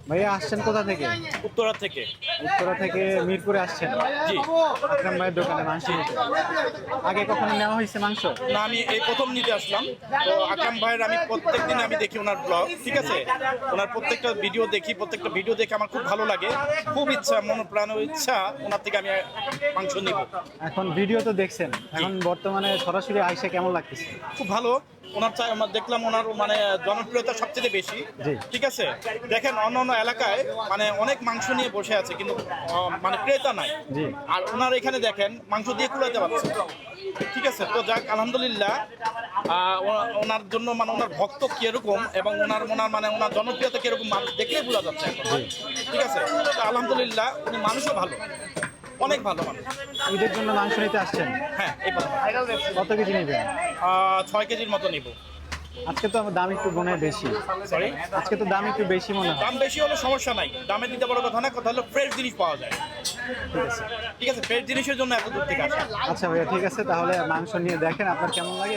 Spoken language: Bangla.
ভাইয়া আসছেন কোথা থেকে? উত্তরা থেকে। উত্তরা থেকে মিরপুরে আসছেন? জি। আকরাম ভাইয়ের দোকানে মাংস নিতে। আগে কখনো নেওয়া হয়েছে মাংস? না, আমি এই প্রথম নিতে আসলাম। তো আকরাম ভাইয়ের আমি প্রত্যেকদিন আমি দেখি ওনার ব্লগ, ঠিক আছে? ওনার প্রত্যেকটা ভিডিও দেখি, প্রত্যেকটা ভিডিও দেখে আমার খুব ভালো লাগে। খুব ইচ্ছা, মনোপ্রাণ ইচ্ছা ওনার থেকে আমি মাংস নিব। এখন ভিডিও তো দেখছেন, এখন বর্তমানে সরাসরি আইসা কেমন লাগতেছে? খুব ভালো। ওনার আমার দেখলাম ওনার মানে জনপ্রিয়তা সবচেয়ে বেশি। জি। ঠিক আছে, দেখেন অন্য অন্য এলাকায় মানে অনেক মাংস নিয়ে বসে আছে কিন্তু মানে ক্রেতা নাই। জি। আর ওনার এখানে দেখেন মাংস দিয়ে কুলাতে পারছে। ঠিক আছে, তো যাক আলহামদুলিল্লাহ। ওনার জন্য মানে ওনার ভক্ত কিরকম এবং ওনার ওনার মানে ওনার জনপ্রিয়তা কিরকম মানুষ দেখলেই বোঝা যাচ্ছে এখন। ঠিক আছে, তো আলহামদুলিল্লাহ উনি মানুষও ভালো, অনেক ভালো মানুষ। ঈদের জন্য মাংস নিতে আসছেন? হ্যাঁ, এই প্রথম। কত কেজি নেবেন? 6 কেজির মতো নিব। আজকে তো আমার দাম একটু মনে হয় বেশি। সরি, আজকে তো দাম একটু বেশি মনে হয়। দাম বেশি হলে সমস্যা নাই, দামের দিতে বড় কথা না, কথা হলো ফ্রেশ জিনিস পাওয়া যায়। ঠিক আছে। ঠিক আছে, ফ্রেশ জিনিসের জন্য এত দূর থেকে আসা। আচ্ছা ভাইয়া, ঠিক আছে, তাহলে মাংস নিয়ে দেখেন আপনার কেমন লাগে।